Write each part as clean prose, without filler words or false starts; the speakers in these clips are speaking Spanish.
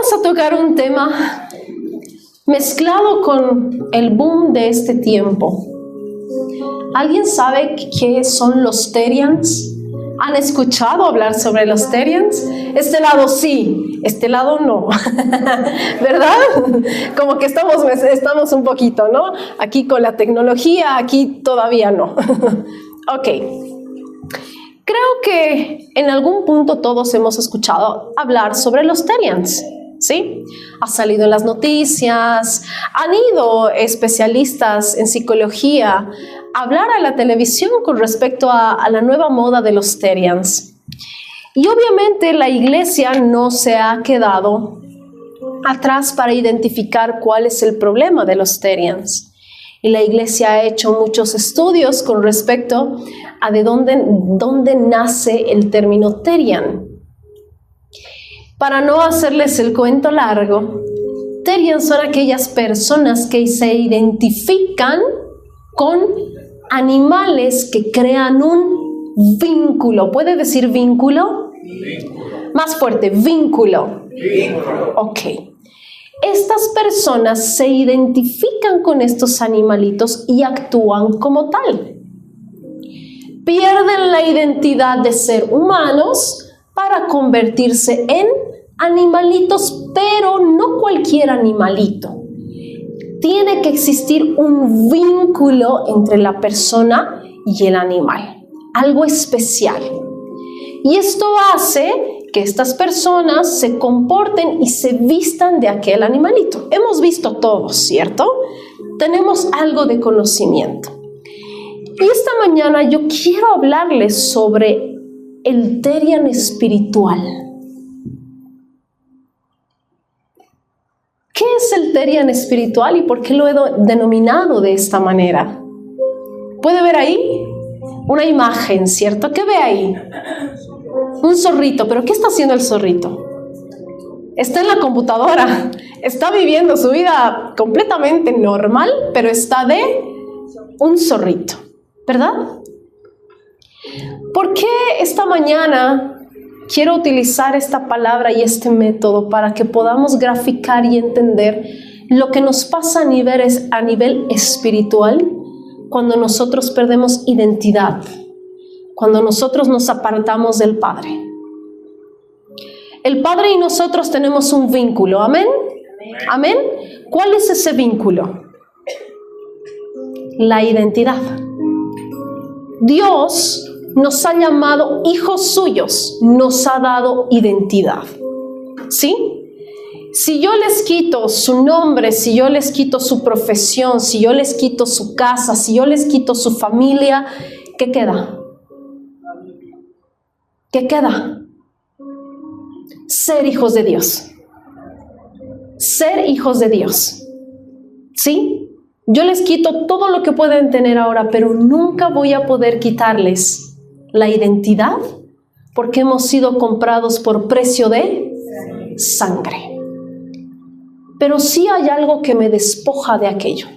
vamos a tocar un tema mezclado con el boom de este tiempo. ¿Alguien sabe qué son los Therians? ¿Han escuchado hablar sobre los Therians? Este lado sí, este lado no. ¿Verdad? Como que estamos un poquito, ¿no? Aquí con la tecnología, aquí todavía no. Ok. Creo que en algún punto todos hemos escuchado hablar sobre los Therians, ¿sí? Ha salido en las noticias, han ido especialistas en psicología a hablar a la televisión con respecto a la nueva moda de los Therians. Y obviamente la iglesia no se ha quedado atrás para identificar cuál es el problema de los Therians. Y la iglesia ha hecho muchos estudios con respecto a de dónde nace el término Therian. Para no hacerles el cuento largo, Therian son aquellas personas que se identifican con animales que crean un vínculo. ¿Puede decir vínculo? Vínculo. Más fuerte, vínculo. Vínculo. Ok. Estas personas se identifican con estos animalitos y actúan como tal. Pierden la identidad de ser humanos para convertirse en animalitos, pero no cualquier animalito. Tiene que existir un vínculo entre la persona y el animal, algo especial. Y esto hace que estas personas se comporten y se vistan de aquel animalito. Hemos visto todos, ¿cierto? Tenemos algo de conocimiento. Y esta mañana yo quiero hablarles sobre el Therian espiritual. ¿Qué es el Therian espiritual y por qué lo he denominado de esta manera? ¿Puede ver ahí? Una imagen, ¿cierto? ¿Qué ve ahí? Un zorrito, pero ¿qué está haciendo el zorrito? Está en la computadora, está viviendo su vida completamente normal, pero está de un zorrito, ¿verdad? ¿Por qué esta mañana quiero utilizar esta palabra y este método para que podamos graficar y entender lo que nos pasa a nivel espiritual cuando nosotros perdemos identidad? Cuando nosotros nos apartamos del Padre. El Padre y nosotros tenemos un vínculo, ¿amén? ¿Amén? ¿Cuál es ese vínculo? La identidad. Dios nos ha llamado hijos suyos, nos ha dado identidad, ¿sí? Si yo les quito su nombre, si yo les quito su profesión, si yo les quito su casa, si yo les quito su familia, ¿qué queda? ¿Qué queda? Ser hijos de Dios. Ser hijos de Dios. ¿Sí? Yo les quito todo lo que pueden tener ahora, pero nunca voy a poder quitarles la identidad porque hemos sido comprados por precio de sangre. Pero sí hay algo que me despoja de aquello.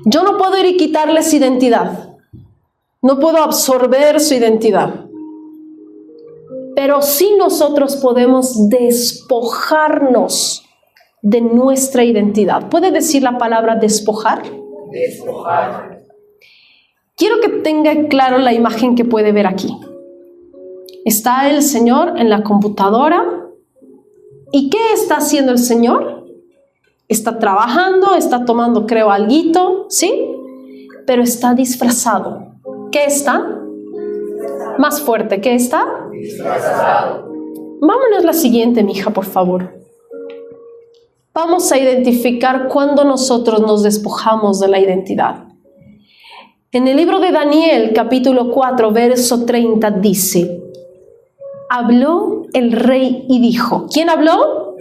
Yo no puedo ir y quitarles identidad. No puedo absorber su identidad. Pero sí nosotros podemos despojarnos de nuestra identidad. ¿Puede decir la palabra despojar? Despojar. Quiero que tenga claro la imagen que puede ver aquí. Está el Señor en la computadora. ¿Y qué está haciendo el Señor? Está trabajando, está tomando, creo, alguito, ¿sí? Pero está disfrazado. ¿Qué está? Más fuerte, ¿qué está? Disfrazado. Vámonos la siguiente, mija, por favor. Vamos a identificar cuándo nosotros nos despojamos de la identidad. En el libro de Daniel, capítulo 4, verso 30, dice: habló el rey y dijo. ¿Quién habló?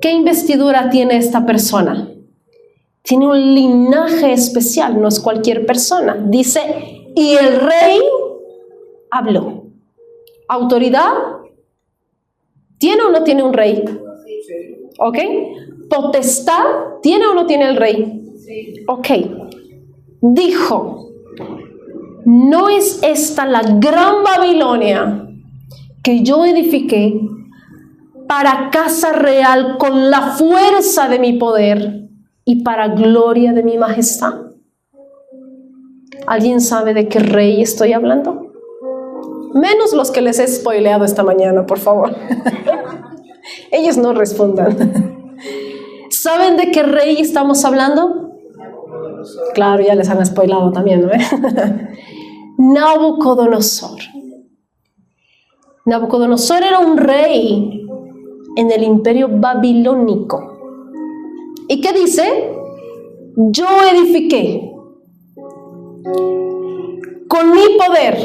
¿Qué investidura tiene esta persona? Tiene un linaje especial, no es cualquier persona. Dice, y el rey habló. ¿Autoridad? ¿Tiene o no tiene un rey? ¿Ok? ¿Potestad? ¿Tiene o no tiene el rey? Ok. Dijo, ¿no es esta la gran Babilonia que yo edifiqué para casa real con la fuerza de mi poder y para gloria de mi majestad. ¿Alguien sabe de qué rey estoy hablando? Menos los que les he spoileado esta mañana, por favor. Ellos no respondan. ¿Saben de qué rey estamos hablando? Claro, ya les han spoilado también, ¿no? Nabucodonosor. Nabucodonosor era un rey en el imperio babilónico. ¿Y qué dice? Yo edifiqué con mi poder.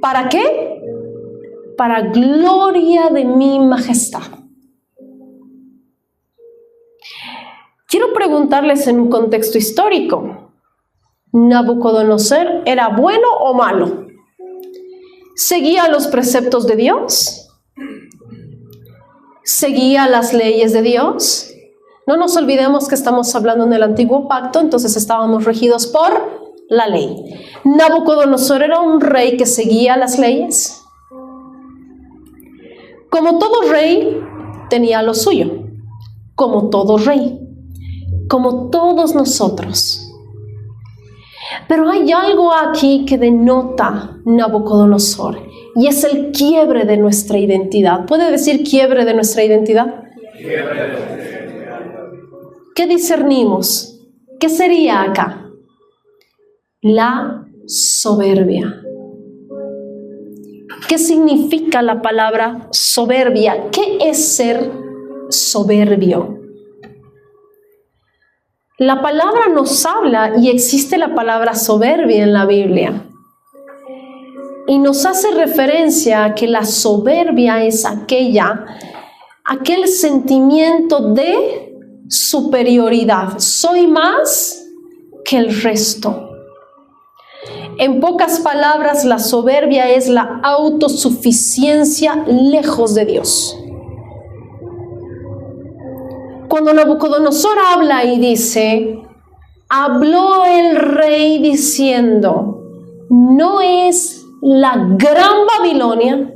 ¿Para qué? Para gloria de mi majestad. Quiero preguntarles en un contexto histórico, ¿Nabucodonosor era bueno o malo? ¿Seguía los preceptos de Dios? ¿Seguía las leyes de Dios? No nos olvidemos que estamos hablando en el antiguo pacto, entonces estábamos regidos por la ley. ¿Nabucodonosor era un rey que seguía las leyes? Como todo rey, tenía lo suyo. Como todo rey. Como todos nosotros. Pero hay algo aquí que denota Nabucodonosor, y es el quiebre de nuestra identidad. ¿Puede decir quiebre de nuestra identidad? ¿Qué discernimos? ¿Qué sería acá? La soberbia. ¿Qué significa la palabra soberbia? ¿Qué es ser soberbio? La palabra nos habla, y existe la palabra soberbia en la Biblia, y nos hace referencia a que la soberbia es aquel sentimiento de superioridad. Soy más que el resto. En pocas palabras, la soberbia es la autosuficiencia lejos de Dios. Cuando Nabucodonosor habla y dice, habló el rey diciendo, no es la gran Babilonia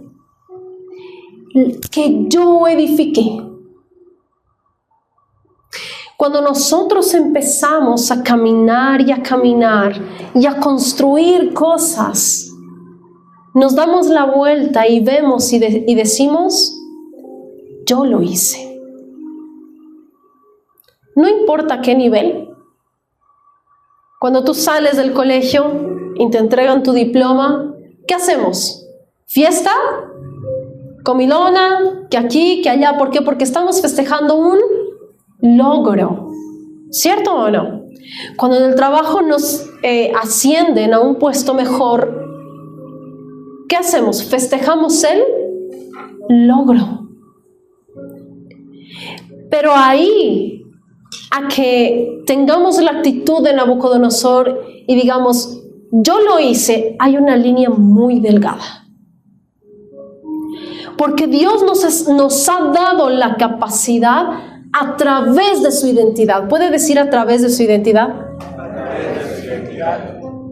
que yo edifiqué. Cuando nosotros empezamos a caminar y a construir cosas, nos damos la vuelta y vemos y decimos, yo lo hice. No importa a qué nivel. Cuando tú sales del colegio y te entregan tu diploma, ¿qué hacemos? ¿Fiesta? ¿Comilona? ¿Que aquí? ¿Que allá? ¿Por qué? Porque estamos festejando un logro. ¿Cierto o no? Cuando en el trabajo nos ascienden a un puesto mejor, ¿qué hacemos? Festejamos el logro. Pero ahí, a que tengamos la actitud de Nabucodonosor y digamos, yo lo hice, hay una línea muy delgada. Porque Dios nos ha dado la capacidad a través de su identidad. ¿Puede decir a través de su identidad?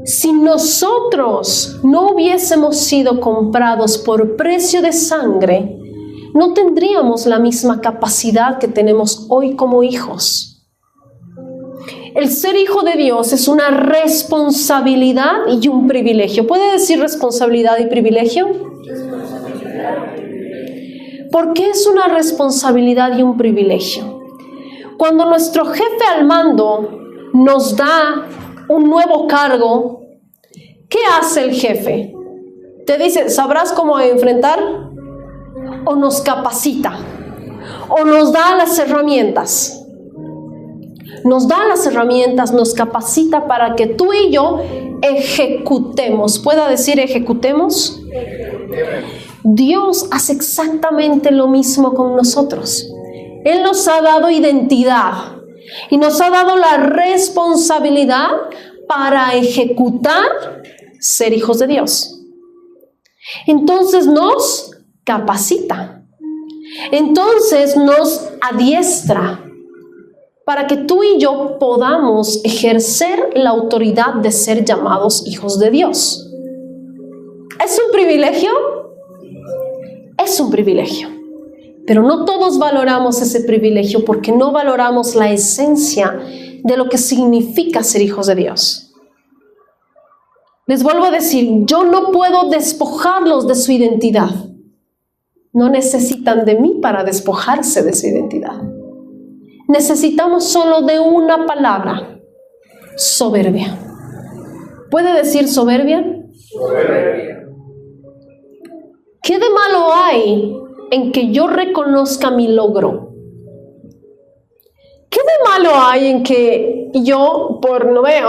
Si nosotros no hubiésemos sido comprados por precio de sangre, no tendríamos la misma capacidad que tenemos hoy como hijos. El ser hijo de Dios es una responsabilidad y un privilegio. ¿Puede decir responsabilidad y privilegio? ¿Por qué es una responsabilidad y un privilegio? Cuando nuestro jefe al mando nos da un nuevo cargo, ¿qué hace el jefe? Te dice, ¿sabrás cómo enfrentar? O nos capacita, o nos da las herramientas. Nos da las herramientas, nos capacita para que tú y yo ejecutemos. ¿Pueda decir ejecutemos? Dios hace exactamente lo mismo con nosotros. Él nos ha dado identidad y nos ha dado la responsabilidad para ejecutar ser hijos de Dios. Entonces nos capacita. Entonces nos adiestra para que tú y yo podamos ejercer la autoridad de ser llamados hijos de Dios. ¿Es un privilegio? Es un privilegio. Pero no todos valoramos ese privilegio porque no valoramos la esencia de lo que significa ser hijos de Dios. Les vuelvo a decir, yo no puedo despojarlos de su identidad. No necesitan de mí para despojarse de su identidad. Necesitamos solo de una palabra: soberbia. ¿Puede decir soberbia? Soberbia. ¿Qué de malo hay en que yo reconozca mi logro? ¿Qué de malo hay en que yo, lo he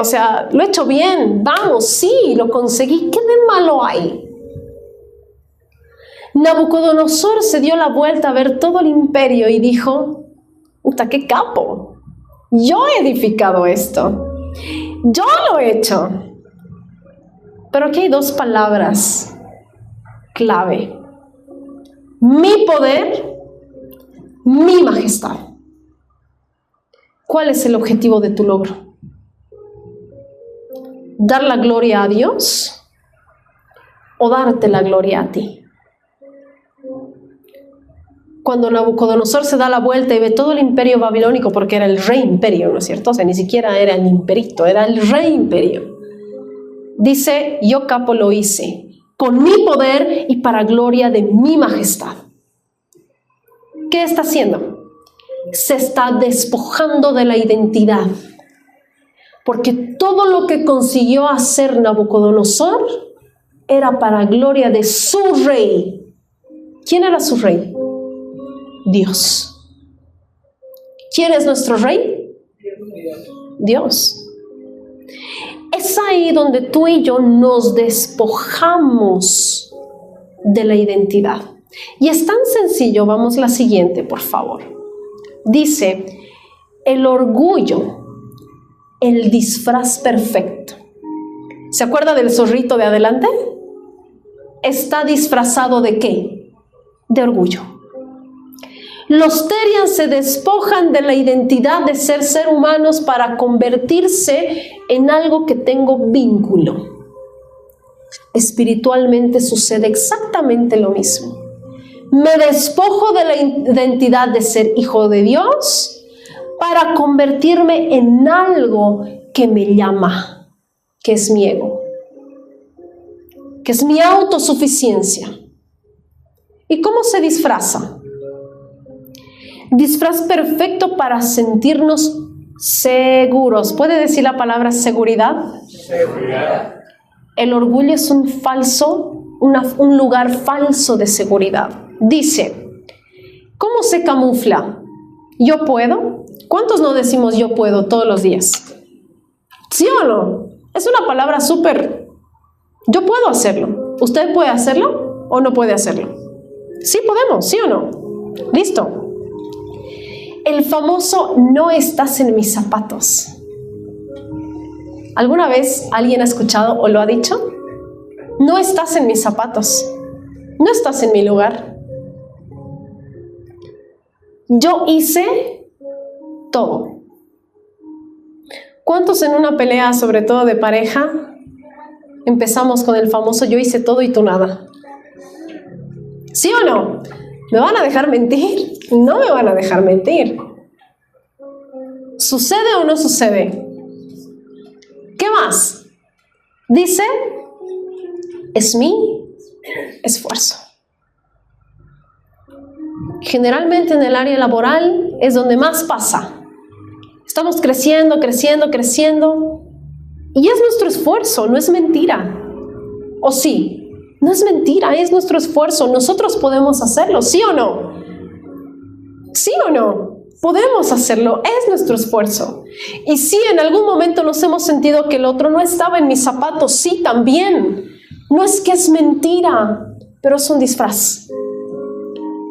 hecho bien, vamos, sí, lo conseguí? ¿Qué de malo hay? Nabucodonosor se dio la vuelta a ver todo el imperio y dijo: ¡puta, qué capo! Yo he edificado esto. Yo lo he hecho. Pero aquí hay dos palabras clave: mi poder, mi majestad. ¿Cuál es el objetivo de tu logro? ¿Dar la gloria a Dios o darte la gloria a ti? Cuando Nabucodonosor se da la vuelta y ve todo el imperio babilónico, porque era el rey imperio, ¿no es cierto? O sea, ni siquiera era el imperito, era el rey imperio. Dice: yo capo lo hice con mi poder y para gloria de mi majestad. ¿Qué está haciendo? Se está despojando de la identidad, porque todo lo que consiguió hacer Nabucodonosor era para gloria de su rey. ¿Quién era su rey? Dios. ¿Quién es nuestro rey? Dios. Es ahí donde tú y yo nos despojamos de la identidad. Y es tan sencillo. Vamos la siguiente, por favor. Dice: el orgullo, el disfraz perfecto. ¿Se acuerda del zorrito de adelante? Está disfrazado ¿de qué? De orgullo. Los Terians se despojan de la identidad de ser humanos para convertirse en algo que tengo vínculo. Espiritualmente sucede exactamente lo mismo. Me despojo de la identidad de ser hijo de Dios para convertirme en algo que me llama, que es mi ego, que es mi autosuficiencia. ¿Y cómo se disfraza? Disfraz perfecto para sentirnos seguros. ¿Puede decir la palabra seguridad? Seguridad. El orgullo es un lugar falso de seguridad. Dice: ¿cómo se camufla? ¿Yo puedo? ¿Cuántos no decimos yo puedo todos los días? ¿Sí o no? Es una palabra súper... Yo puedo hacerlo. ¿Usted puede hacerlo o no puede hacerlo? Sí podemos, ¿sí o no? Listo. El famoso no estás en mis zapatos. ¿Alguna vez alguien ha escuchado o lo ha dicho? No estás en mis zapatos. No estás en mi lugar. Yo hice todo. ¿Cuántos en una pelea, sobre todo de pareja, empezamos con el famoso yo hice todo y tú nada? ¿Sí o no? ¿Me van a dejar mentir? No me van a dejar mentir. ¿Sucede o no sucede? ¿Qué más? Dice: es mi esfuerzo. Generalmente en el área laboral es donde más pasa. Estamos creciendo, creciendo, creciendo. Y es nuestro esfuerzo, no es mentira. ¿O sí? No es mentira, es nuestro esfuerzo. Nosotros podemos hacerlo, ¿sí o no? ¿Sí o no? Podemos hacerlo, es nuestro esfuerzo. Y sí, en algún momento nos hemos sentido que el otro no estaba en mis zapatos. Sí, también. No es que es mentira, pero es un disfraz.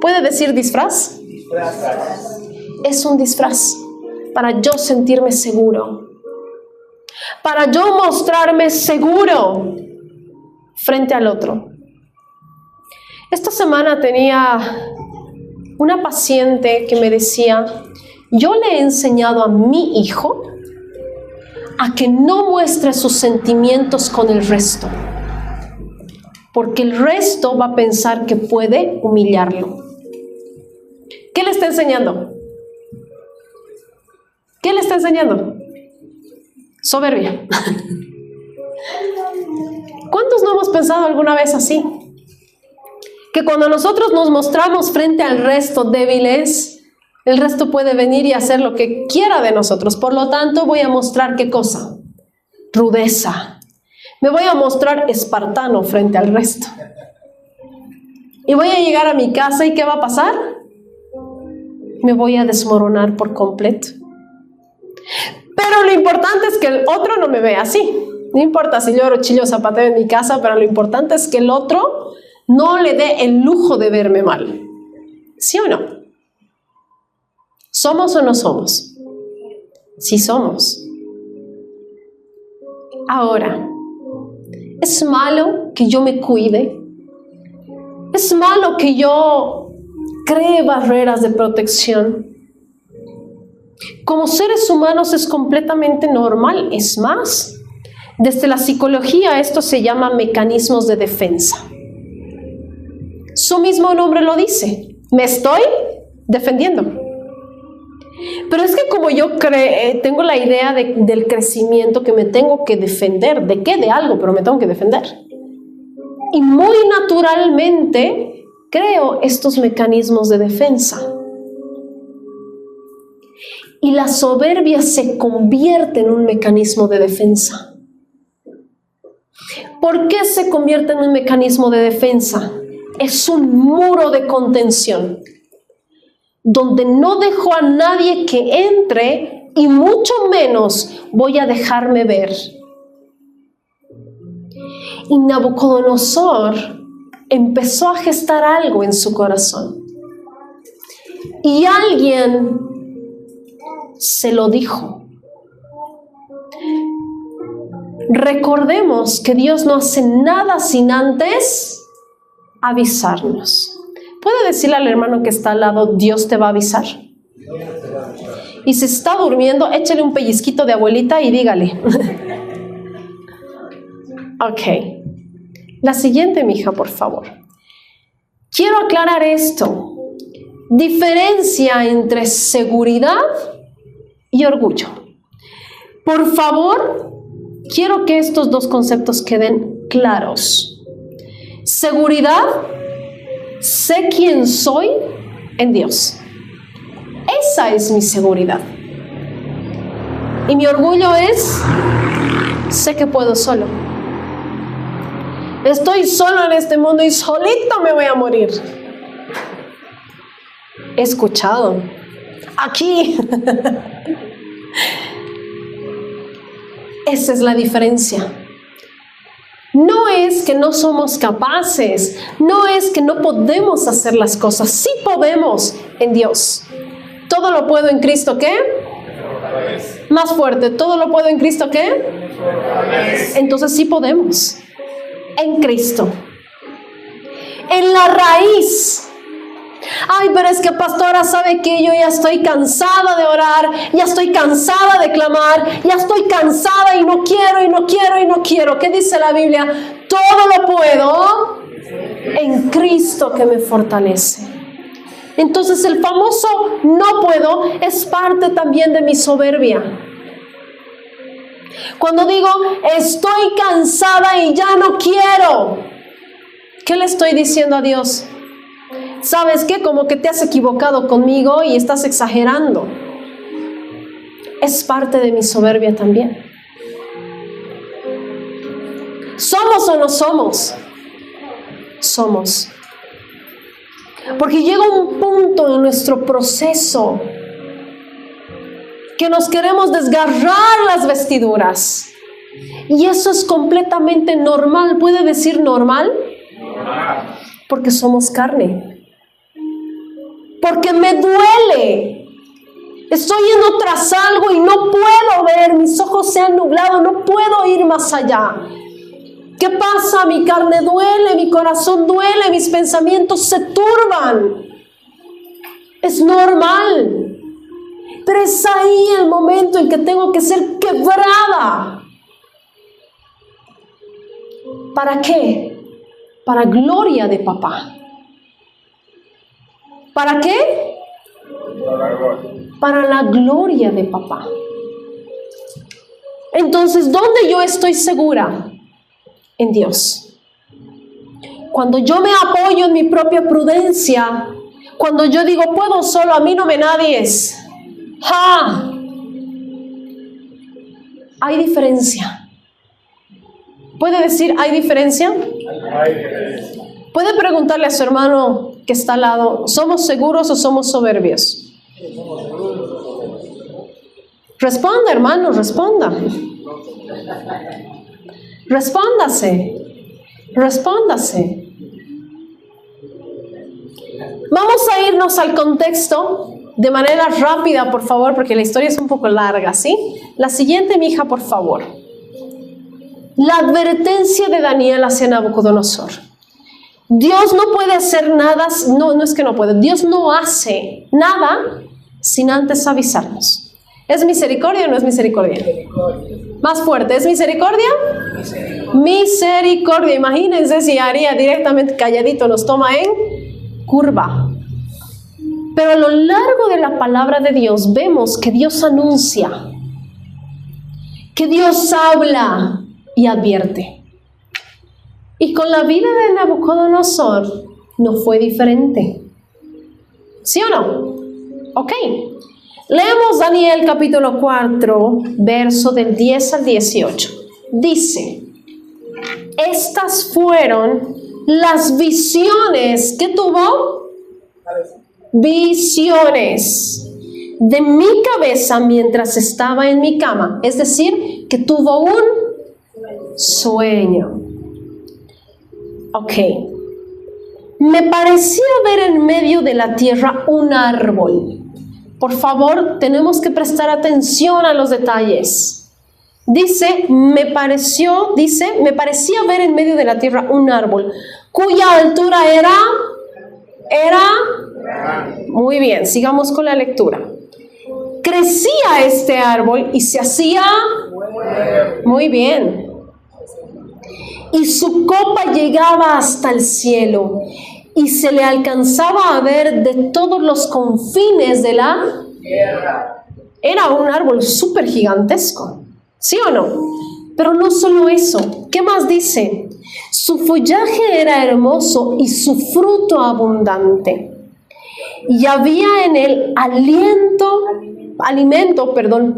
¿Puede decir disfraz? Disfraz. Es un disfraz para yo sentirme seguro, para yo mostrarme seguro frente al otro. Esta semana tenía una paciente que me decía: yo le he enseñado a mi hijo a que no muestre sus sentimientos con el resto, porque el resto va a pensar que puede humillarlo. ¿Qué le está enseñando? ¿Qué le está enseñando? Soberbia. ¿Cuántos no hemos pensado alguna vez así? Que cuando nosotros nos mostramos frente al resto débiles, el resto puede venir y hacer lo que quiera de nosotros. Por lo tanto, voy a mostrar ¿qué cosa? Rudeza. Me voy a mostrar espartano frente al resto. Y voy a llegar a mi casa y ¿qué va a pasar? Me voy a desmoronar por completo. Pero lo importante es que el otro no me vea así. No importa si lloro, chillo, zapateo en mi casa, pero lo importante es que el otro no le dé el lujo de verme mal. ¿Sí o no? ¿Somos o no somos? Sí somos. Ahora, ¿es malo que yo me cuide? ¿Es malo que yo cree barreras de protección? Como seres humanos es completamente normal. Es más, desde la psicología esto se llama mecanismos de defensa. Su mismo nombre lo dice. Me estoy defendiendo. Pero es que como yo tengo la idea del crecimiento que me tengo que defender. ¿De qué? De algo, pero me tengo que defender. Y muy naturalmente creo estos mecanismos de defensa. Y la soberbia se convierte en un mecanismo de defensa. ¿Por qué se convierte en un mecanismo de defensa? Es un muro de contención, donde no dejo a nadie que entre y mucho menos voy a dejarme ver. Y Nabucodonosor empezó a gestar algo en su corazón. Y alguien se lo dijo. Recordemos que Dios no hace nada sin antes avisarnos. ¿Puede decirle al hermano que está al lado, Dios te va a avisar? Y si está durmiendo, échale un pellizquito de abuelita y dígale. Ok. La siguiente, mija, por favor. Quiero aclarar esto. Diferencia entre seguridad y orgullo. Por favor, quiero que estos dos conceptos queden claros. Seguridad, sé quién soy en Dios. Esa es mi seguridad. Y mi orgullo es, sé que puedo solo. Estoy solo en este mundo y solito me voy a morir. He escuchado. Aquí. Esa es la diferencia. No es que no somos capaces, no es que no podemos hacer las cosas, sí podemos en Dios. Todo lo puedo en Cristo, ¿qué? Más fuerte, todo lo puedo en Cristo, ¿qué? Entonces sí podemos, en Cristo. En la raíz. Ay, pero es que pastora, ¿sabe qué? Yo ya estoy cansada de orar, ya estoy cansada de clamar, ya estoy cansada y no quiero, y no quiero, y no quiero. ¿Qué dice la Biblia? Todo lo puedo en Cristo que me fortalece. Entonces el famoso no puedo es parte también de mi soberbia. Cuando digo estoy cansada y ya no quiero, ¿qué le estoy diciendo a Dios? ¿Sabes qué? Como que te has equivocado conmigo y estás exagerando. Es parte de mi soberbia también. ¿Somos o no somos? Somos. Porque llega un punto en nuestro proceso que nos queremos desgarrar las vestiduras. Y eso es completamente normal. ¿Puede decir normal? Porque somos carne. Porque me duele. Estoy yendo tras algo y no puedo ver. Mis ojos se han nublado. No puedo ir más allá. ¿Qué pasa? Mi carne duele, mi corazón duele, mis pensamientos se turban. Es normal. Pero es ahí el momento en que tengo que ser quebrada. ¿Para qué? Para gloria de papá. ¿Para qué? Para la gloria de papá. Entonces, ¿dónde yo estoy segura? En Dios. Cuando yo me apoyo en mi propia prudencia, cuando yo digo, puedo solo, a mí no me nadies. ¡Ja! Hay diferencia. ¿Puede decir, hay diferencia? Puede preguntarle a su hermano que está al lado, ¿somos seguros o somos soberbios? Responda, hermano, responda. Respóndase. Vamos a irnos al contexto de manera rápida, por favor, porque la historia es un poco larga, ¿sí? La siguiente, mi hija, por favor. La advertencia de Daniel hacia Nabucodonosor. Dios no puede hacer nada, no es que no puede, Dios no hace nada sin antes avisarnos. ¿Es misericordia o no es misericordia? Más fuerte, ¿es misericordia? Misericordia. Imagínense si haría directamente calladito, nos toma en curva. Pero a lo largo de la palabra de Dios vemos que Dios anuncia, que Dios habla y advierte. Y con la vida de Nabucodonosor no fue diferente. ¿Sí o no? Ok. Leemos Daniel capítulo 4, verso del 10 al 18. Dice, estas fueron las visiones que tuvo. Visiones de mi cabeza mientras estaba en mi cama. Es decir, que tuvo un sueño. Ok. Me parecía ver en medio de la tierra un árbol. Por favor, tenemos que prestar atención a los detalles. Me parecía ver en medio de la tierra un árbol, cuya altura era, muy bien, sigamos con la lectura. Crecía este árbol y se hacía, muy bien, y su copa llegaba hasta el cielo, y se le alcanzaba a ver de todos los confines de la tierra. Era un árbol súper gigantesco, ¿sí o no? Pero no solo eso, ¿qué más dice? Su follaje era hermoso y su fruto abundante. Y había en él alimento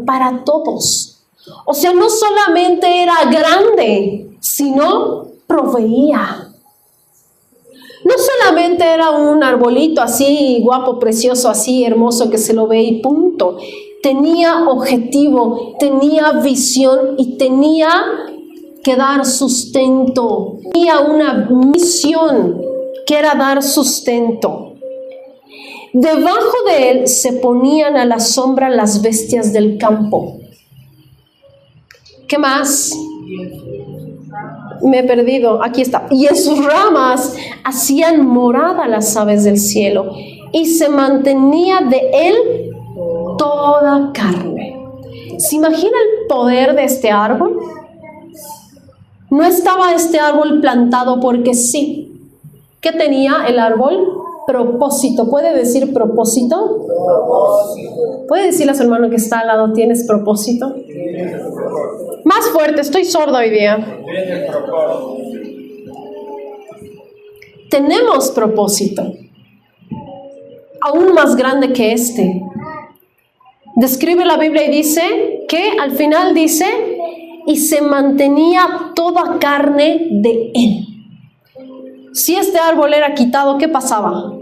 para todos. O sea, no solamente era grande, sino proveía. No solamente era un arbolito así guapo, precioso, así hermoso que se lo ve y punto. Tenía objetivo, tenía visión y tenía que dar sustento. Tenía una misión que era dar sustento. Debajo de él se ponían a la sombra las bestias del campo. ¿Qué más? Me he perdido, aquí está. Y en sus ramas hacían morada las aves del cielo, y se mantenía de él toda carne. ¿Se imagina el poder de este árbol? No estaba este árbol plantado porque sí. ¿Qué tenía el árbol? Propósito. ¿Puede decir propósito? ¿Puede decirle a su hermano que está al lado, ¿tienes propósito? Más fuerte, estoy sordo hoy día. Tenemos propósito, aún más grande que este. Describe la Biblia y dice que al final dice, y se mantenía toda carne de él. Si este árbol era quitado, ¿qué pasaba?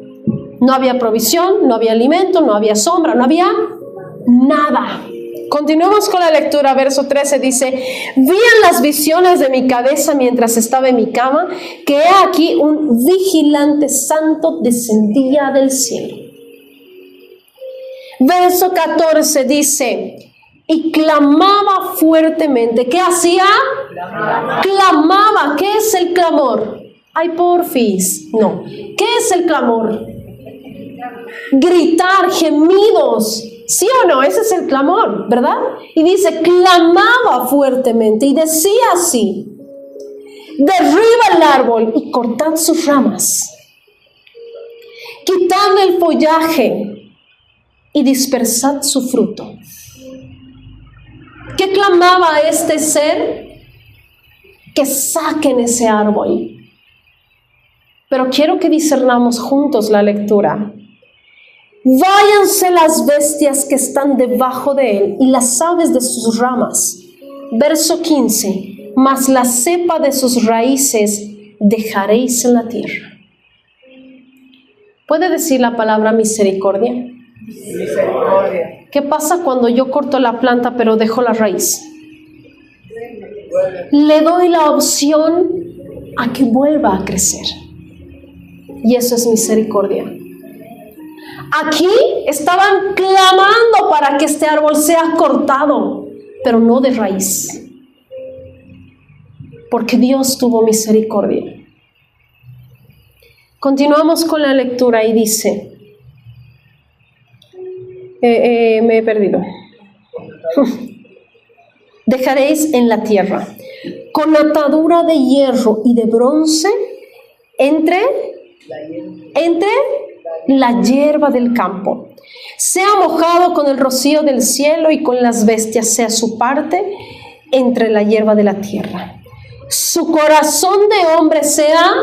No había provisión, no había alimento, no había sombra, no había nada. Continuamos con la lectura, verso 13 dice, vi en las visiones de mi cabeza mientras estaba en mi cama, que he aquí un vigilante santo descendía del cielo. Verso 14 dice, y clamaba fuertemente. ¿Qué hacía? Clamaba. ¿Qué es el clamor? Ay, porfis. No. ¿Qué es el clamor? Gritar, gemidos. ¿Sí o no? Ese es el clamor, ¿verdad? Y dice, clamaba fuertemente y decía así, derriba el árbol y cortad sus ramas, quitad el follaje y dispersad su fruto. ¿Qué clamaba este ser? Que saquen ese árbol. Pero quiero que discernamos juntos la lectura. Váyanse las bestias que están debajo de él y las aves de sus ramas. Verso 15. Mas la cepa de sus raíces dejaréis en la tierra. ¿Puede decir la palabra misericordia? Misericordia. ¿Qué pasa cuando yo corto la planta pero dejo la raíz? Le doy la opción a que vuelva a crecer. Y eso es misericordia. Aquí estaban clamando para que este árbol sea cortado, pero no de raíz. Porque Dios tuvo misericordia. Continuamos con la lectura y dice, me he perdido. Dejaréis en la tierra, con atadura de hierro y de bronce, entre la hierba del campo. Sea mojado con el rocío del cielo y con las bestias sea su parte entre la hierba de la tierra. Su corazón de hombre sea,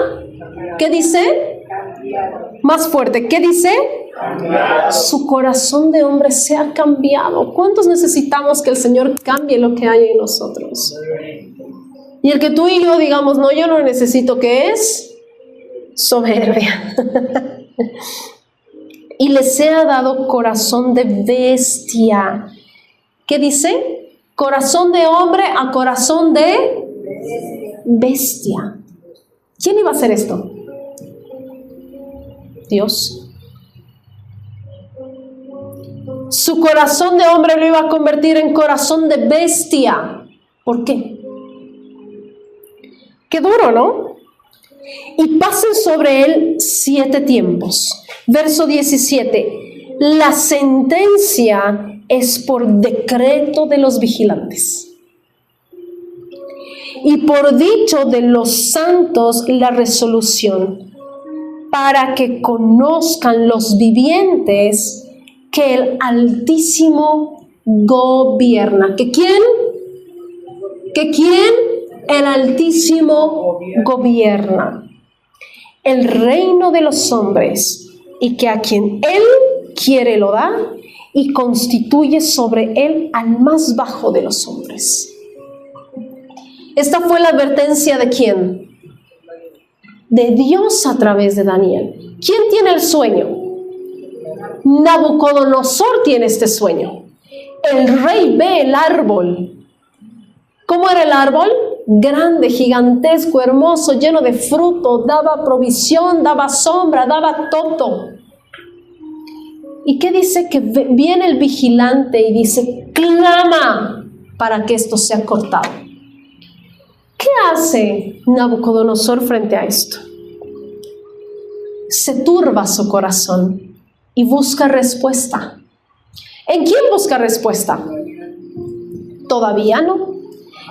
¿qué dice? Más fuerte, ¿qué dice? Su corazón de hombre sea cambiado. ¿Cuántos necesitamos que el Señor cambie lo que hay en nosotros? Y el que tú y yo digamos, no, yo no necesito, ¿qué es? Soberbia. Y le sea dado corazón de bestia. ¿Qué dice? Corazón de hombre a corazón de bestia. ¿Quién iba a hacer esto? Dios. Su corazón de hombre lo iba a convertir en corazón de bestia. ¿Por qué? Qué duro, ¿no? Y pasen sobre él 7 tiempos. Verso 17. La sentencia es por decreto de los vigilantes. Y por dicho de los santos la resolución, para que conozcan los vivientes que el Altísimo gobierna. ¿Que quién? ¿Que quién? El Altísimo gobierna el reino de los hombres, y que a quien él quiere lo da, y constituye sobre él al más bajo de los hombres. Esta fue la advertencia de ¿quién? De Dios a través de Daniel. ¿Quién tiene el sueño? Nabucodonosor tiene este sueño. El rey ve el árbol. ¿Cómo era el árbol? Grande, gigantesco, hermoso, lleno de fruto, daba provisión, daba sombra, daba todo. ¿Y qué dice? Que viene el vigilante y dice, clama para que esto sea cortado. ¿Qué hace Nabucodonosor frente a esto? Se turba su corazón y busca respuesta. ¿En quién busca respuesta? Todavía no.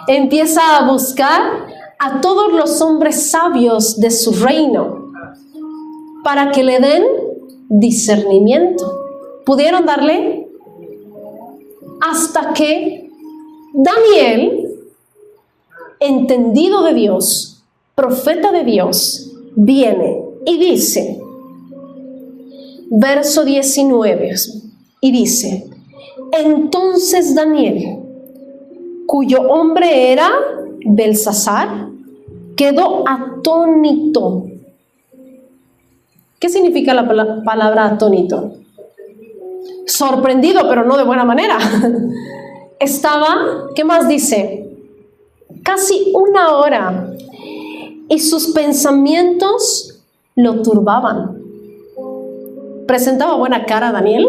Empieza a buscar a todos los hombres sabios de su reino para que le den discernimiento. ¿Pudieron darle? Hasta que Daniel, entendido de Dios, profeta de Dios, viene y dice, verso 19, y dice, entonces Daniel, cuyo hombre era Belsasar, quedó atónito. ¿Qué significa la palabra atónito? Sorprendido, pero no de buena manera. Estaba, ¿qué más dice? Casi 1 hora, y sus pensamientos lo turbaban. ¿Presentaba buena cara Daniel?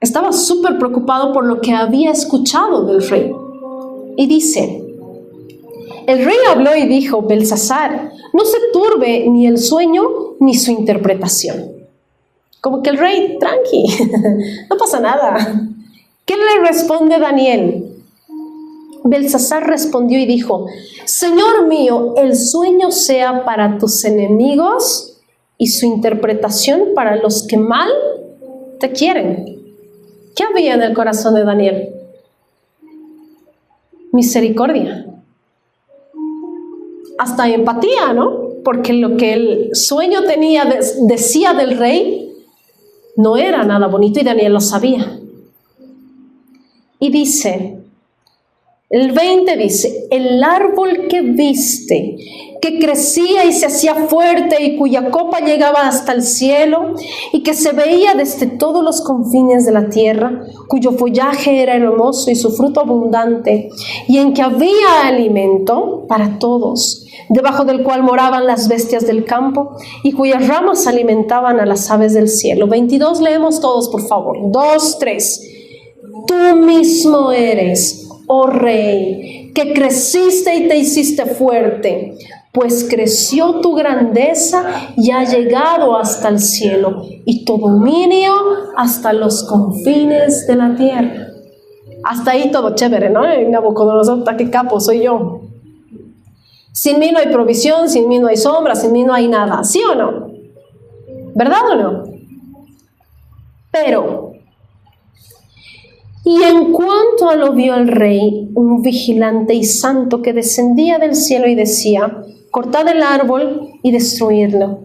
Estaba súper preocupado por lo que había escuchado del rey. Y dice, el rey habló y dijo, Belsasar, no se turbe ni el sueño ni su interpretación. Como que el rey, tranqui, no pasa nada. ¿Qué le responde Daniel? Belsasar respondió y dijo, Señor mío, el sueño sea para tus enemigos y su interpretación para los que mal te quieren. ¿Qué había en el corazón de Daniel? Misericordia. Hasta empatía, ¿no? Porque lo que el sueño decía del rey no era nada bonito y Daniel lo sabía. Y dice, el 20 dice, el árbol que viste, que crecía y se hacía fuerte y cuya copa llegaba hasta el cielo y que se veía desde todos los confines de la tierra, cuyo follaje era hermoso y su fruto abundante, y en que había alimento para todos, debajo del cual moraban las bestias del campo y cuyas ramas alimentaban a las aves del cielo. 22, leemos todos, por favor. 2, 3. Tú mismo eres, oh Rey, que creciste y te hiciste fuerte, pues creció tu grandeza y ha llegado hasta el cielo, y tu dominio hasta los confines de la tierra. Hasta ahí todo chévere, ¿no? Nabucodonosor, qué capo soy yo. Sin mí no hay provisión, sin mí no hay sombra, sin mí no hay nada, ¿sí o no? ¿Verdad o no? Pero, y en cuanto a lo vio el rey, un vigilante y santo que descendía del cielo y decía, cortad el árbol y destruidlo,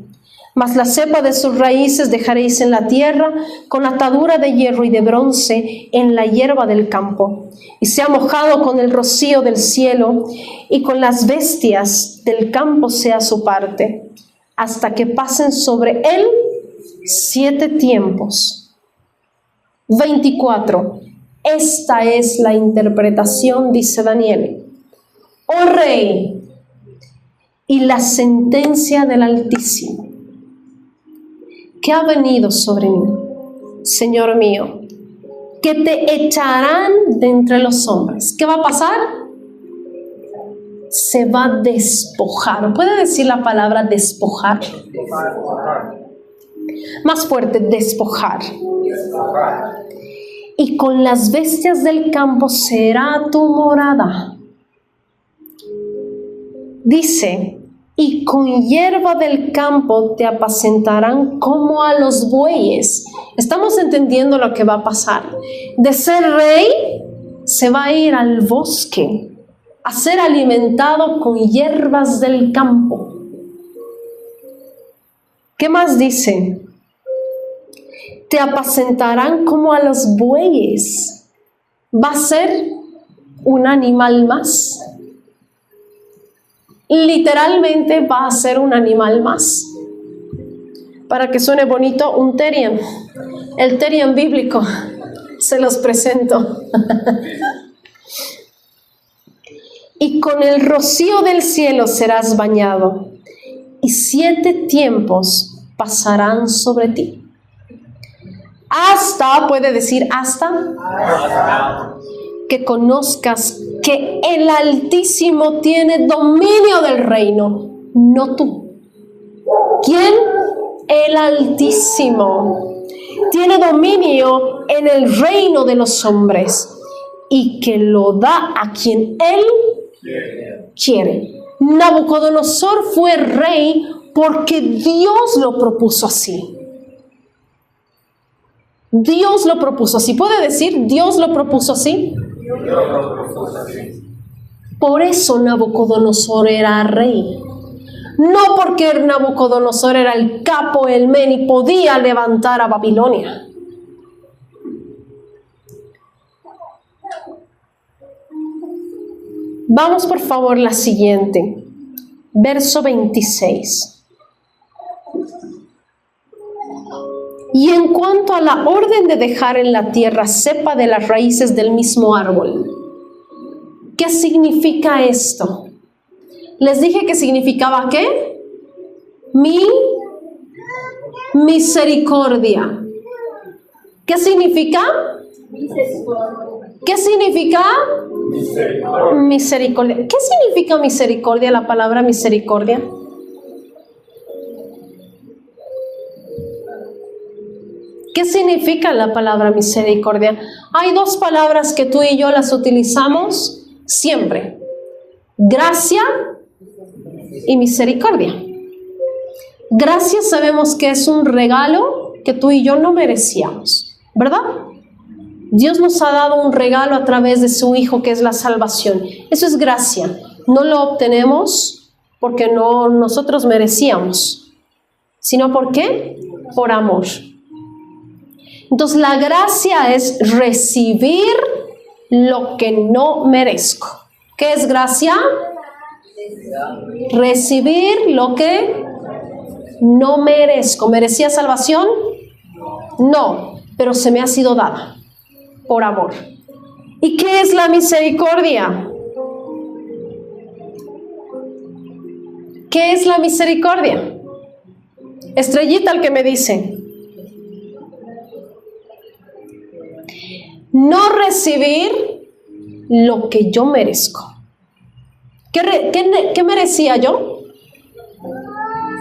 mas la cepa de sus raíces dejaréis en la tierra, con atadura de hierro y de bronce en la hierba del campo, y sea mojado con el rocío del cielo, y con las bestias del campo sea su parte, hasta que pasen sobre él 7 tiempos. 24. Esta es la interpretación, dice Daniel. Oh Rey, y la sentencia del Altísimo, que ha venido sobre mí, Señor mío, que te echarán de entre los hombres. ¿Qué va a pasar? Se va a despojar. ¿Puede decir la palabra despojar? Más fuerte, despojar. Y con las bestias del campo será tu morada. Dice, y con hierba del campo te apacentarán como a los bueyes. Estamos entendiendo lo que va a pasar. De ser rey, se va a ir al bosque a ser alimentado con hierbas del campo. ¿Qué más dice? Te apacentarán como a los bueyes. Va a ser un animal más. Literalmente va a ser un animal más. Para que suene bonito, un terian. El terian bíblico. Se los presento. Y con el rocío del cielo serás bañado, y 7 tiempos pasarán sobre ti. Hasta, puede decir hasta, que conozcas que el Altísimo tiene dominio del reino, no tú. ¿Quién? El Altísimo tiene dominio en el reino de los hombres y que lo da a quien él quiere. Nabucodonosor fue rey porque Dios lo propuso así. Dios lo propuso así. ¿Puede decir Dios lo propuso así? Por eso Nabucodonosor era rey. No porque Nabucodonosor era el capo, el men y podía levantar a Babilonia. Vamos por favor la siguiente. Verso 26. Y en cuanto a la orden de dejar en la tierra cepa de las raíces del mismo árbol, ¿qué significa esto? Les dije que significaba ¿qué? Mi misericordia. ¿Qué significa? ¿Qué significa? Misericordia. ¿Qué significa misericordia, la palabra misericordia? ¿Qué significa la palabra misericordia? Hay 2 palabras que tú y yo las utilizamos siempre. Gracia y misericordia. Gracia sabemos que es un regalo que tú y yo no merecíamos, ¿verdad? Dios nos ha dado un regalo a través de su Hijo, que es la salvación. Eso es gracia. No lo obtenemos porque no nosotros merecíamos, sino ¿por qué? Por amor. Entonces la gracia es recibir lo que no merezco. ¿Qué es gracia? Recibir lo que no merezco. ¿Merecía salvación? No, pero se me ha sido dada por amor. ¿Y qué es la misericordia? ¿Qué es la misericordia? Estrellita el que me dice. No recibir lo que yo merezco. ¿Qué merecía yo?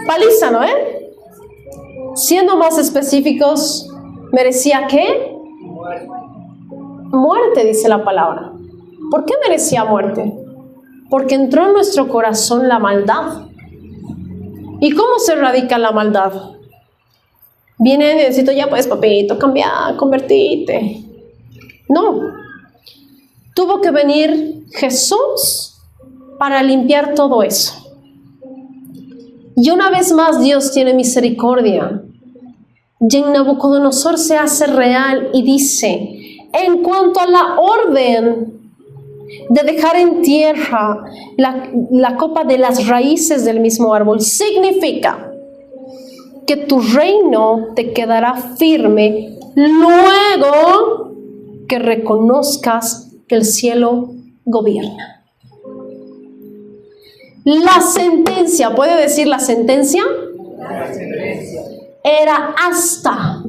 Paliza, ¿no? Siendo más específicos, ¿merecía qué? Muerte, dice la palabra. ¿Por qué merecía muerte? Porque entró en nuestro corazón la maldad. ¿Y cómo se erradica la maldad? Viene, necesito ya pues, papito, cambiar, convertirte. No. Tuvo que venir Jesús para limpiar todo eso. Y una vez más Dios tiene misericordia. Y en Nabucodonosor se hace real y dice, en cuanto a la orden de dejar en tierra la copa de las raíces del mismo árbol, significa que tu reino te quedará firme luego que reconozcas que el cielo gobierna. La sentencia, ¿puede decir la sentencia? Era hasta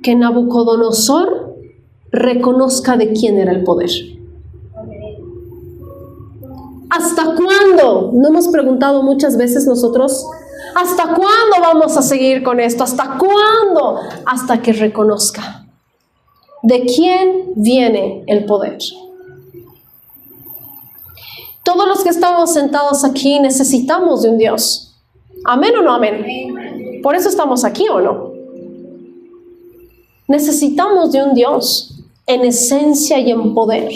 que Nabucodonosor reconozca de quién era el poder. ¿Hasta cuándo? ¿No hemos preguntado muchas veces nosotros? ¿Hasta cuándo vamos a seguir con esto? ¿Hasta cuándo? Hasta que reconozca de quién viene el poder. Todos los que estamos sentados aquí necesitamos de un Dios. ¿Amén o no amén? Por eso estamos aquí, ¿o no? Necesitamos de un Dios en esencia y en poder.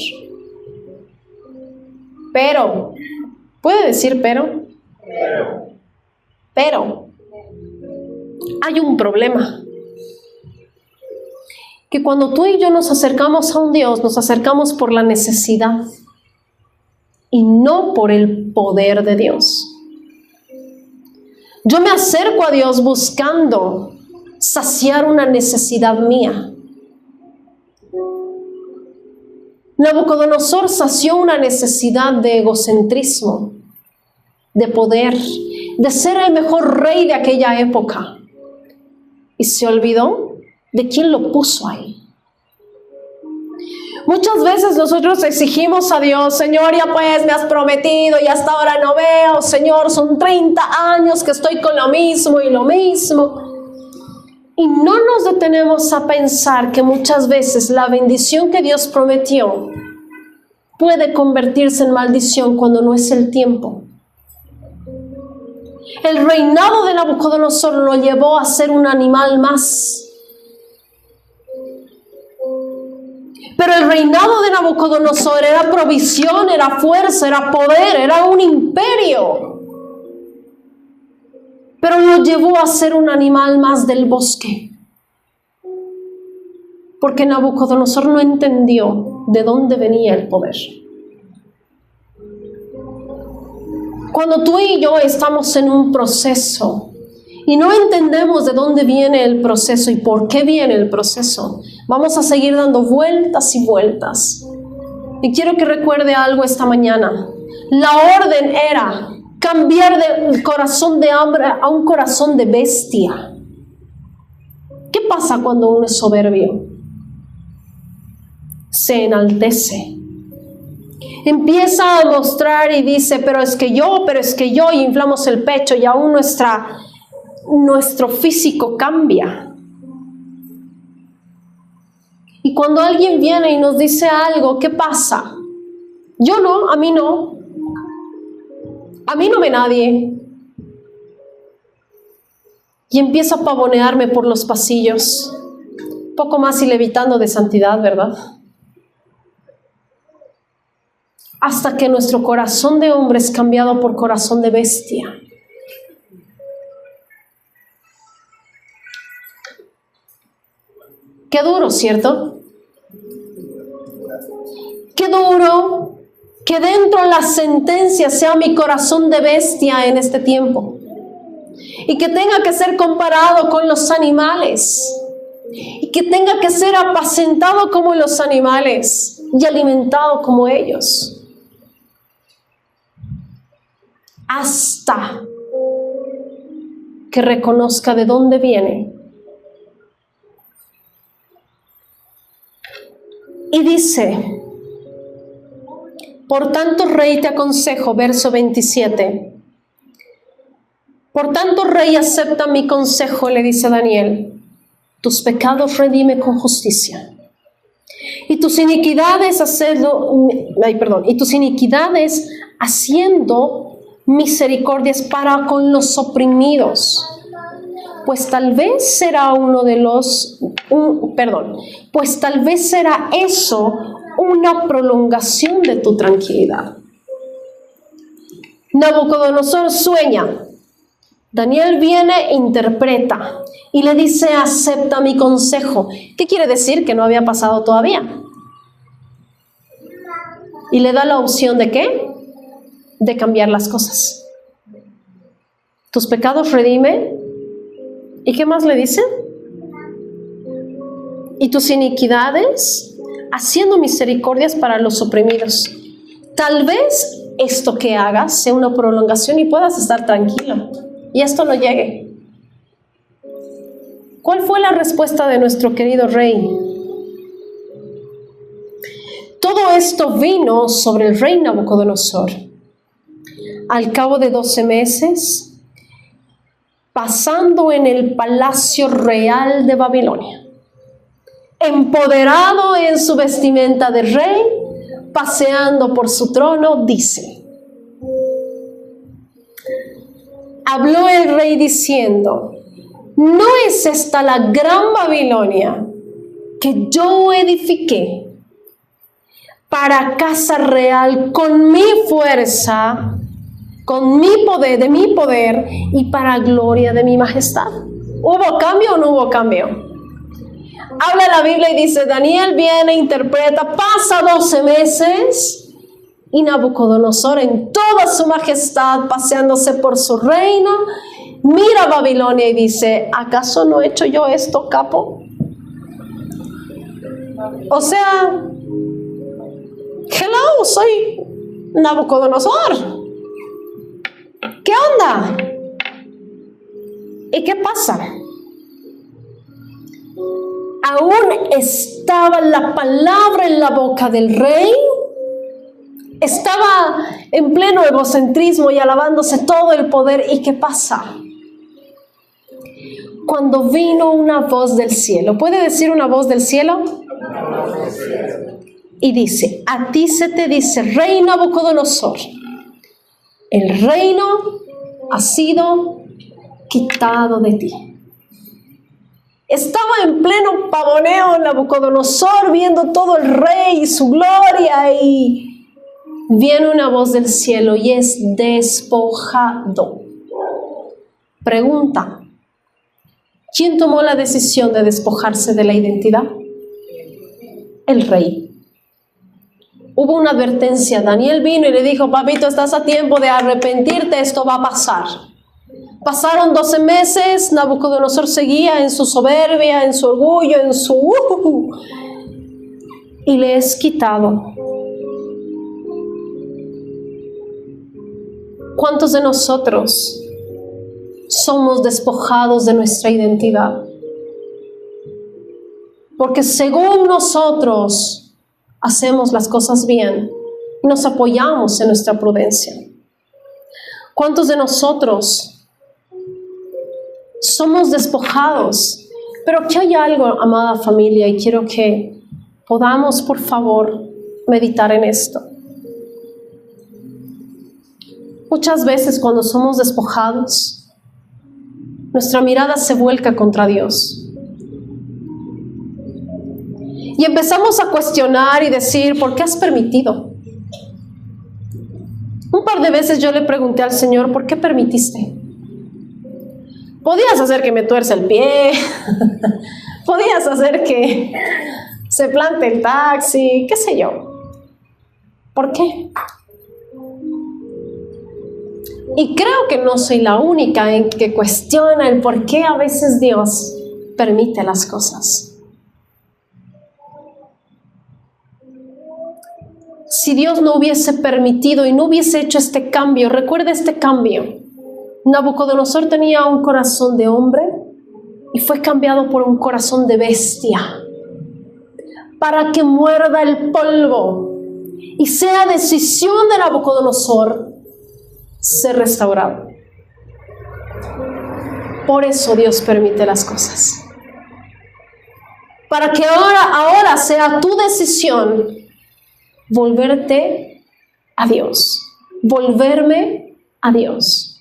Pero, ¿puede decir pero? Pero, hay un problema. Que cuando tú y yo nos acercamos a un Dios, nos acercamos por la necesidad y no por el poder de Dios. Yo me acerco a Dios buscando saciar una necesidad mía. Nabucodonosor sació una necesidad de egocentrismo, de poder, de ser el mejor rey de aquella época. Y se olvidó de quién lo puso ahí. Muchas veces nosotros exigimos a Dios, Señor, ya pues me has prometido y hasta ahora no veo, Señor, son 30 años que estoy con lo mismo y lo mismo. Y no nos detenemos a pensar que muchas veces la bendición que Dios prometió puede convertirse en maldición cuando no es el tiempo. El reinado de Nabucodonosor lo llevó a ser un animal más. Pero el reinado de Nabucodonosor era provisión, era fuerza, era poder, era un imperio. Pero lo llevó a ser un animal más del bosque. Porque Nabucodonosor no entendió de dónde venía el poder. Cuando tú y yo estamos en un proceso y no entendemos de dónde viene el proceso y por qué viene el proceso, vamos a seguir dando vueltas y vueltas. Y quiero que recuerde algo esta mañana. La orden era cambiar del corazón de hambre a un corazón de bestia. ¿Qué pasa cuando uno es soberbio? Se enaltece. Empieza a mostrar y dice, pero es que yo, y inflamos el pecho y aún nuestro físico cambia. Y cuando alguien viene y nos dice algo, ¿qué pasa? Yo no, a mí no. A mí no ve nadie. Y empiezo a pavonearme por los pasillos. Poco más y levitando de santidad, ¿verdad? Hasta que nuestro corazón de hombre es cambiado por corazón de bestia. Qué duro, ¿cierto? Qué duro que dentro de la sentencia sea mi corazón de bestia en este tiempo. Y que tenga que ser comparado con los animales. Y que tenga que ser apacentado como los animales y alimentado como ellos. Hasta que reconozca de dónde viene. Y dice, por tanto, rey, te aconsejo, verso 27. Por tanto, rey, acepta mi consejo, le dice Daniel. Tus pecados redime con justicia. Y tus iniquidades haciendo misericordias para con los oprimidos. Pues tal vez será pues tal vez será eso una prolongación de tu tranquilidad. Nabucodonosor sueña. Daniel viene e interpreta y le dice, acepta mi consejo. ¿Qué quiere decir? Que no había pasado todavía. Y le da la opción ¿de qué? De cambiar las cosas. Tus pecados redime. ¿Y qué más le dice? Y tus iniquidades, haciendo misericordias para los oprimidos. Tal vez esto que hagas sea una prolongación y puedas estar tranquilo. Y esto no llegue. ¿Cuál fue la respuesta de nuestro querido rey? Todo esto vino sobre el rey Nabucodonosor. Al cabo de 12 meses, pasando en el palacio real de Babilonia, empoderado en su vestimenta de rey, paseando por su trono, dice: habló el rey diciendo: ¿no es esta la gran Babilonia que yo edifiqué para casa real con mi fuerza, con mi poder, de mi poder y para gloria de mi majestad? ¿Hubo cambio o no hubo cambio? Habla la Biblia y dice, Daniel viene, interpreta, pasa 12 meses y Nabucodonosor en toda su majestad, paseándose por su reino, mira a Babilonia y dice, ¿acaso no he hecho yo esto, capo? O sea, hello, soy Nabucodonosor. ¿Qué onda? ¿Y qué pasa? Aún estaba la palabra en la boca del rey, estaba en pleno egocentrismo y alabándose todo el poder. ¿Y qué pasa? Cuando vino una voz del cielo, ¿puede decir una voz del cielo? Y dice, a ti se te dice, rey Nabucodonosor, el reino ha sido quitado de ti. Estaba en pleno pavoneo Nabucodonosor, viendo todo el rey y su gloria, y viene una voz del cielo y es despojado. Pregunta, ¿quién tomó la decisión de despojarse de la identidad? El rey. Hubo una advertencia. Daniel vino y le dijo, papito, estás a tiempo de arrepentirte, esto va a pasar. Pasaron 12 meses, Nabucodonosor seguía en su soberbia, en su orgullo, en su... y le es quitado. ¿Cuántos de nosotros somos despojados de nuestra identidad? Porque según nosotros hacemos las cosas bien y nos apoyamos en nuestra prudencia. ¿Cuántos de nosotros somos despojados? Pero aquí hay algo, amada familia, y quiero que podamos, por favor, meditar en esto. Muchas veces cuando somos despojados, nuestra mirada se vuelca contra Dios. Y empezamos a cuestionar y decir, ¿por qué has permitido? Un par de veces yo le pregunté al Señor, ¿por qué permitiste? Podías hacer que me tuerza el pie, podías hacer que se plante el taxi, qué sé yo. ¿Por qué? Y creo que no soy la única en que cuestiona el por qué a veces Dios permite las cosas. Si Dios no hubiese permitido y no hubiese hecho este cambio, recuerda este cambio. Nabucodonosor tenía un corazón de hombre y fue cambiado por un corazón de bestia para que muerda el polvo y sea decisión de Nabucodonosor ser restaurado. Por eso Dios permite las cosas. Para que ahora sea tu decisión volverte a Dios, volverme a Dios.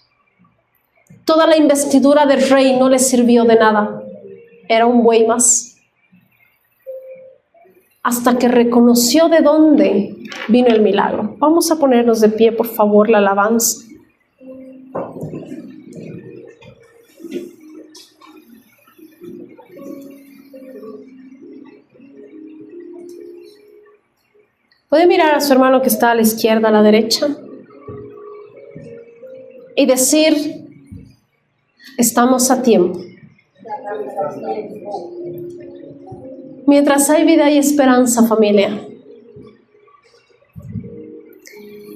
Toda la investidura del rey no le sirvió de nada. Era un buey más. Hasta que reconoció de dónde vino el milagro. Vamos a ponernos de pie, por favor, la alabanza. Puede mirar a su hermano que está a la izquierda, a la derecha, y decir, estamos a tiempo. Mientras hay vida y esperanza, familia.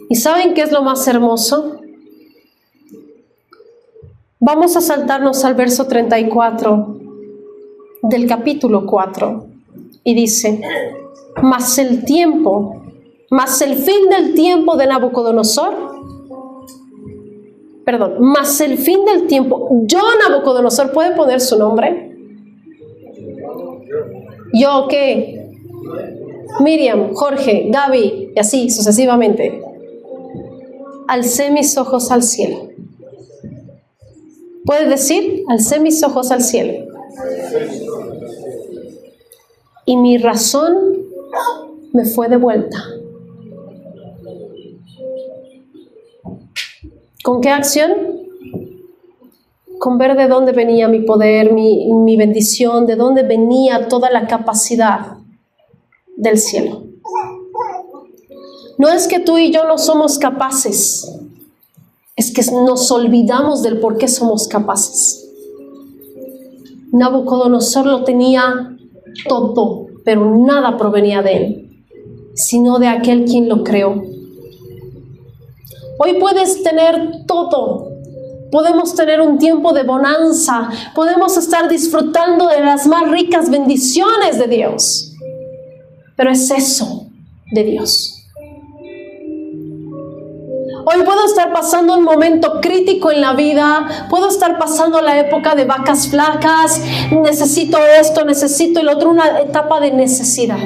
¿Y saben qué es lo más hermoso? Vamos a saltarnos al verso 34 del capítulo 4 y dice, mas el fin del tiempo de Nabucodonosor, mas el fin del tiempo, yo Nabucodonosor, ¿puede poner su nombre? Yo, ¿qué? Miriam, Jorge, Gaby, y así sucesivamente. Alcé mis ojos al cielo. ¿Puedes decir? Alcé mis ojos al cielo. Y mi razón me fue devuelta. ¿Con qué acción? Con ver de dónde venía mi poder, mi bendición, de dónde venía toda la capacidad del cielo. No es que tú y yo no somos capaces, es que nos olvidamos del por qué somos capaces. Nabucodonosor lo tenía todo, pero nada provenía de él, sino de aquel quien lo creó. Hoy puedes tener todo. Podemos tener un tiempo de bonanza, podemos estar disfrutando de las más ricas bendiciones de Dios, pero es eso de Dios. Hoy puedo estar pasando un momento crítico en la vida, puedo estar pasando la época de vacas flacas, necesito esto, necesito el otro, una etapa de necesidad.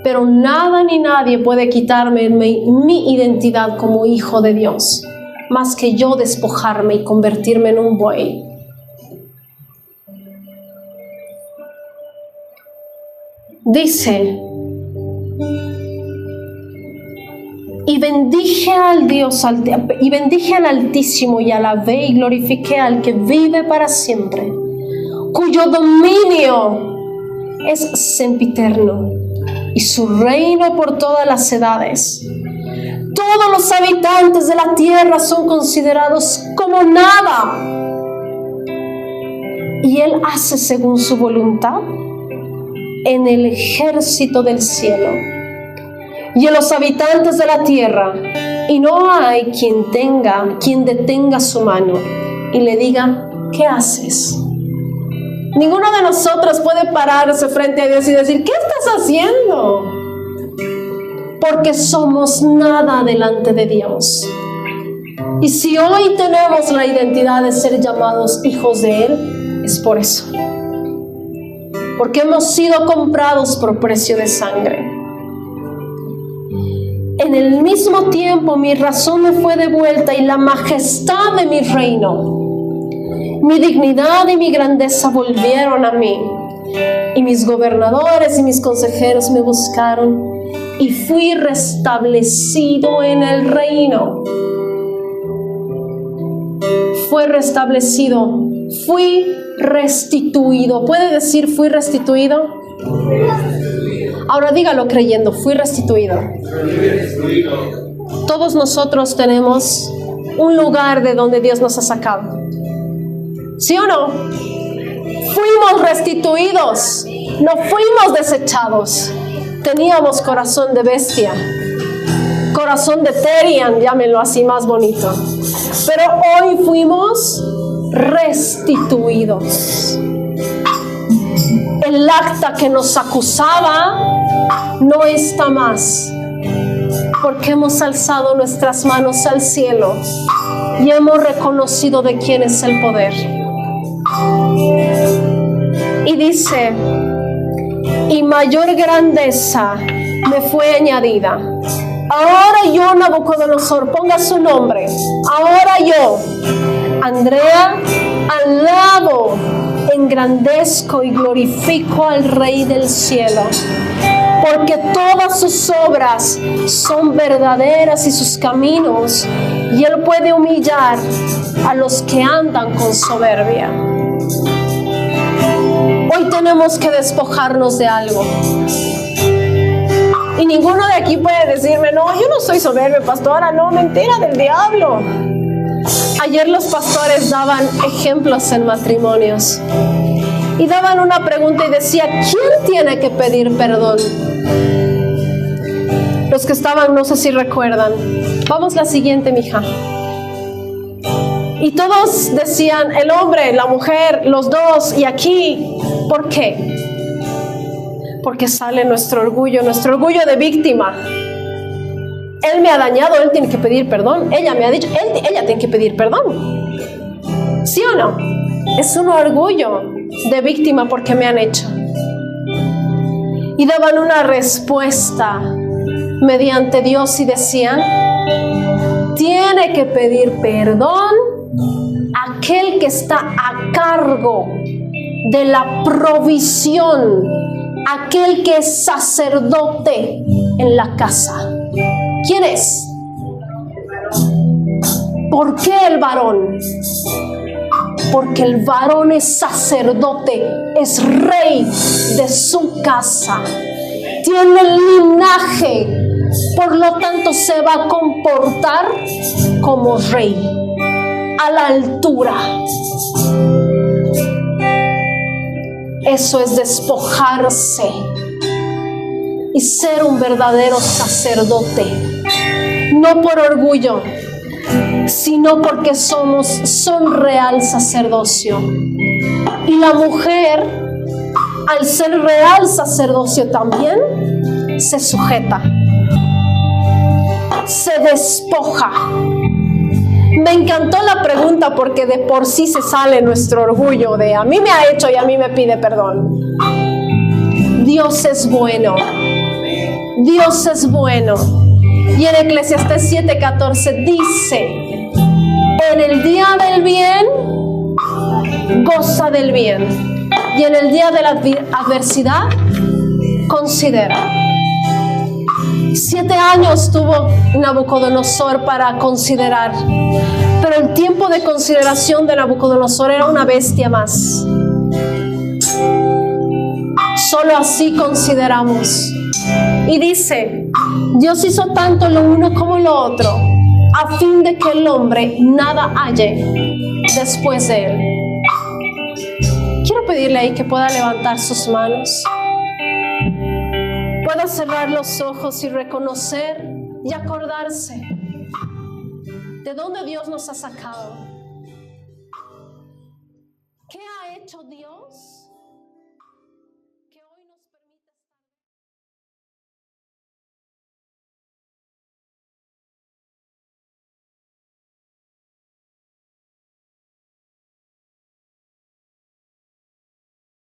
Pero nada ni nadie puede quitarme mi identidad como hijo de Dios, más que yo despojarme y convertirme en un buey. Dice, y bendije al Dios, y bendije al Altísimo, y alabé y glorifiqué al que vive para siempre, cuyo dominio es sempiterno, y su reino por todas las edades. Todos los habitantes de la tierra son considerados como nada, y Él hace según su voluntad en el ejército del cielo y en los habitantes de la tierra, y no hay quien detenga su mano y le diga, ¿qué haces? Ninguno de nosotros puede pararse frente a Dios y decir, ¿qué estás haciendo? Porque somos nada delante de Dios. Y si hoy tenemos la identidad de ser llamados hijos de Él, es por eso. Porque hemos sido comprados por precio de sangre. En el mismo tiempo mi razón me fue devuelta y la majestad de mi reino. Mi dignidad y mi grandeza volvieron a mí. Y mis gobernadores y mis consejeros me buscaron y fui restablecido en el reino. Fue restablecido, fui restituido. ¿Puede decir fui restituido? Ahora dígalo creyendo, fui restituido. Todos nosotros tenemos un lugar de donde Dios nos ha sacado. ¿Sí o no? Fuimos restituidos, no fuimos desechados. Teníamos corazón de bestia, corazón de Terian, llámenlo así más bonito. Pero hoy fuimos restituidos. El acta que nos acusaba no está más, porque hemos alzado nuestras manos al cielo y hemos reconocido de quién es el poder. Y dice, y mayor grandeza me fue añadida. Ahora yo, Nabucodonosor, ponga su nombre. Ahora yo, Andrea, alabo, engrandezco y glorifico al Rey del cielo, porque todas sus obras son verdaderas y sus caminos, y Él puede humillar a los que andan con soberbia. Hoy tenemos que despojarnos de algo. Y ninguno de aquí puede decirme, no, yo no soy soberbia, pastora, no, mentira del diablo. Ayer los pastores daban ejemplos en matrimonios y daban una pregunta y decía, ¿quién tiene que pedir perdón? Los que estaban, no sé si recuerdan. Vamos la siguiente, mija. Y todos decían, el hombre, la mujer, los dos, y aquí, ¿por qué? Porque sale nuestro orgullo de víctima. Él me ha dañado, él tiene que pedir perdón. Ella me ha dicho, ella tiene que pedir perdón. ¿Sí o no? Es un orgullo de víctima porque me han hecho. Y daban una respuesta mediante Dios y decían, tiene que pedir perdón aquel que está a cargo de la provisión, aquel que es sacerdote en la casa. ¿Quién es? ¿Por qué el varón? Porque el varón es sacerdote, es rey de su casa, tiene el linaje, por lo tanto se va a comportar como rey, a la altura. Eso es despojarse y ser un verdadero sacerdote, no por orgullo, sino porque son real sacerdocio. Y la mujer, al ser real sacerdocio también, se sujeta, se despoja. Me encantó la pregunta porque de por sí se sale nuestro orgullo de a mí me ha hecho y a mí me pide perdón. Dios es bueno. Dios es bueno. Y en Eclesiastés 7:14 dice, en el día del bien, goza del bien. Y en el día de la adversidad, considera. 7 años tuvo Nabucodonosor para considerar, pero el tiempo de consideración de Nabucodonosor era una bestia más. Solo así consideramos. Y dice, Dios hizo tanto lo uno como lo otro, a fin de que el hombre nada halle después de él. Quiero pedirle ahí que pueda levantar sus manos, pueda cerrar los ojos y reconocer y acordarse de dónde Dios nos ha sacado. ¿Qué ha hecho Dios?